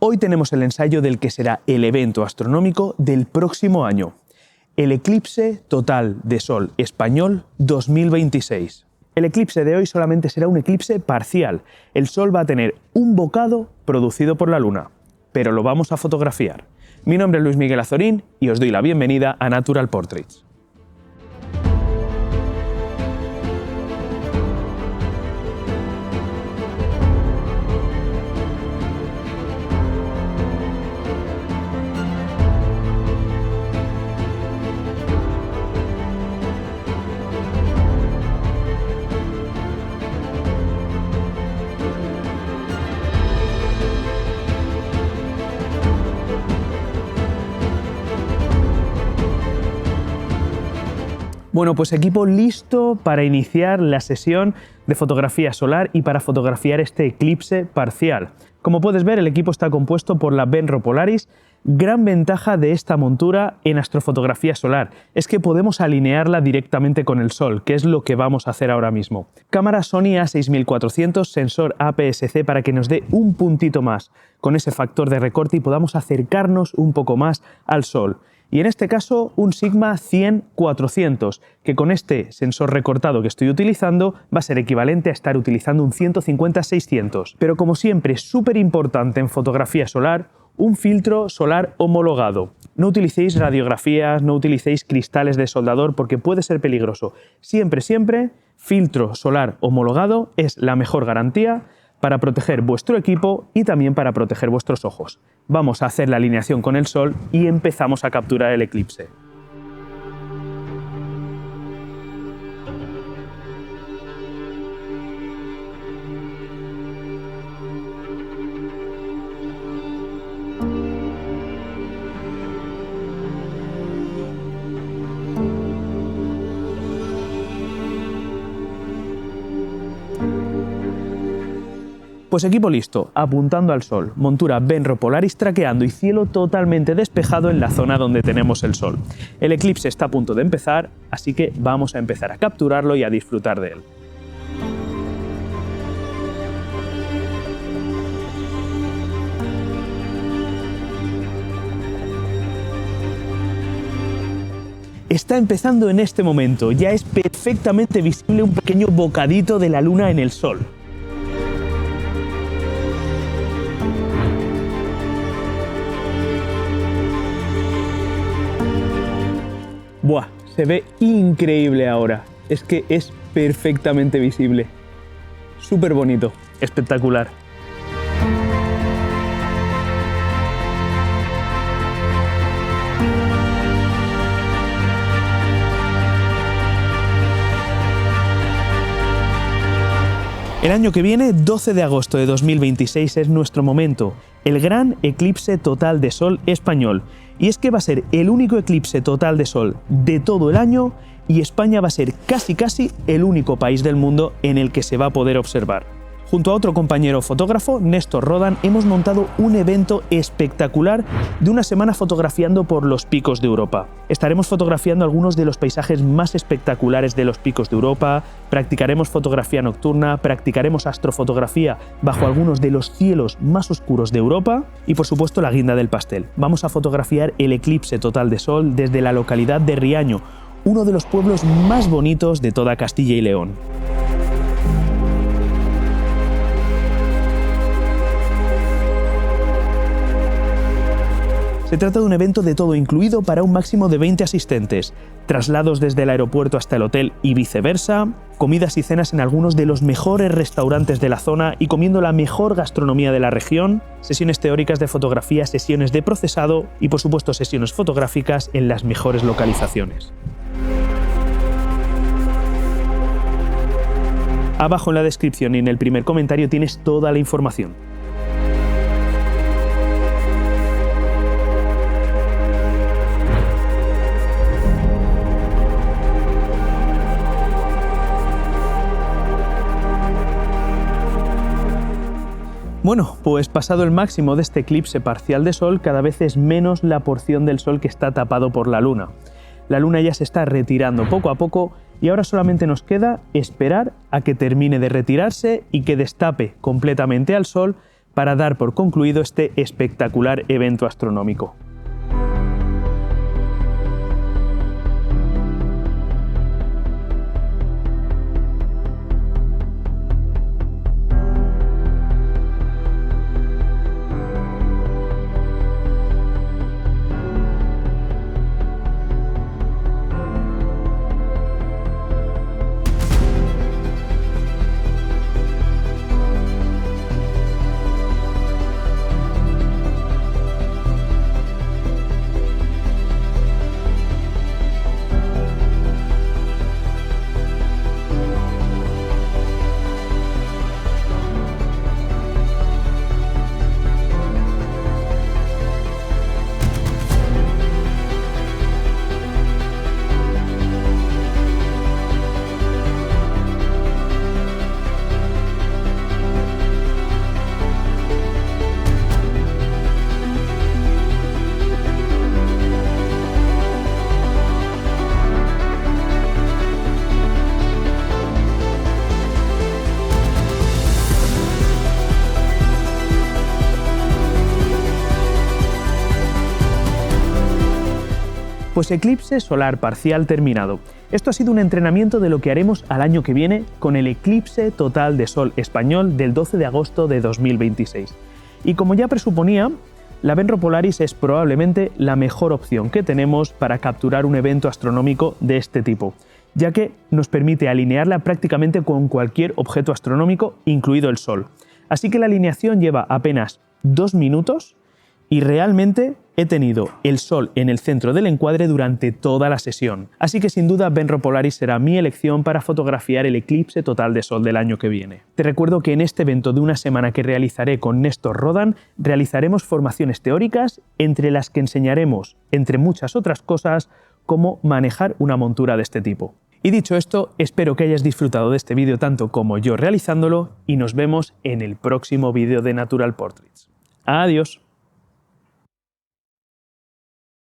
Hoy tenemos el ensayo del que será el evento astronómico del próximo año, el eclipse total de Sol español 2026. El eclipse de hoy solamente será un eclipse parcial. El Sol va a tener un bocado producido por la Luna, pero lo vamos a fotografiar. Mi nombre es Luis Miguel Azorín y os doy la bienvenida a Natural Portraits. Bueno, pues equipo listo para iniciar la sesión de fotografía solar y para fotografiar este eclipse parcial. Como puedes ver, el equipo está compuesto por la Benro Polaris. Gran ventaja de esta montura en astrofotografía solar es que podemos alinearla directamente con el Sol, que es lo que vamos a hacer ahora mismo. Cámara Sony A6400, sensor APS-C para que nos dé un puntito más con ese factor de recorte y podamos acercarnos un poco más al Sol. Y en este caso un Sigma 100-400, que con este sensor recortado que estoy utilizando va a ser equivalente a estar utilizando un 150-600. Pero como siempre, súper importante en fotografía solar, un filtro solar homologado. No utilicéis radiografías, no utilicéis cristales de soldador porque puede ser peligroso. Siempre, filtro solar homologado es la mejor garantía para proteger vuestro equipo y también para proteger vuestros ojos. Vamos a hacer la alineación con el Sol y empezamos a capturar el eclipse. Pues equipo listo, apuntando al Sol, montura Benro Polaris traqueando y cielo totalmente despejado en la zona donde tenemos el Sol. El eclipse está a punto de empezar, así que vamos a empezar a capturarlo y a disfrutar de él. Está empezando en este momento, ya es perfectamente visible un pequeño bocadito de la Luna en el Sol. ¡Buah! Se ve increíble ahora. Es que es perfectamente visible. Súper bonito. Espectacular. El año que viene, 12 de agosto de 2026, es nuestro momento. El gran eclipse total de Sol español. Y es que va a ser el único eclipse total de Sol de todo el año y España va a ser casi el único país del mundo en el que se va a poder observar. Junto a otro compañero fotógrafo, Néstor Rodan, hemos montado un evento espectacular de una semana fotografiando por los picos de Europa. Estaremos fotografiando algunos de los paisajes más espectaculares de los picos de Europa, practicaremos fotografía nocturna, practicaremos astrofotografía bajo algunos de los cielos más oscuros de Europa y por supuesto la guinda del pastel. Vamos a fotografiar el eclipse total de Sol desde la localidad de Riaño, uno de los pueblos más bonitos de toda Castilla y León. Se trata de un evento de todo incluido para un máximo de 20 asistentes, traslados desde el aeropuerto hasta el hotel y viceversa, comidas y cenas en algunos de los mejores restaurantes de la zona y comiendo la mejor gastronomía de la región, sesiones teóricas de fotografía, sesiones de procesado y por supuesto sesiones fotográficas en las mejores localizaciones. Abajo en la descripción y en el primer comentario tienes toda la información. Bueno, pues pasado el máximo de este eclipse parcial de Sol, cada vez es menos la porción del Sol que está tapado por la Luna. La Luna ya se está retirando poco a poco y ahora solamente nos queda esperar a que termine de retirarse y que destape completamente al Sol para dar por concluido este espectacular evento astronómico. Pues eclipse solar parcial terminado. Esto ha sido un entrenamiento de lo que haremos al año que viene con el eclipse total de Sol español del 12 de agosto de 2026. Y como ya presuponía, la Venro Polaris es probablemente la mejor opción que tenemos para capturar un evento astronómico de este tipo, ya que nos permite alinearla prácticamente con cualquier objeto astronómico, incluido el Sol. Así que la alineación lleva apenas 2 minutos y realmente he tenido el Sol en el centro del encuadre durante toda la sesión. Así que sin duda Venro Polaris será mi elección para fotografiar el eclipse total de Sol del año que viene. Te recuerdo que en este evento de una semana que realizaré con Néstor Rodan, realizaremos formaciones teóricas entre las que enseñaremos, entre muchas otras cosas, cómo manejar una montura de este tipo. Y dicho esto, espero que hayas disfrutado de este vídeo tanto como yo realizándolo y nos vemos en el próximo vídeo de Natural Portraits. ¡Adiós!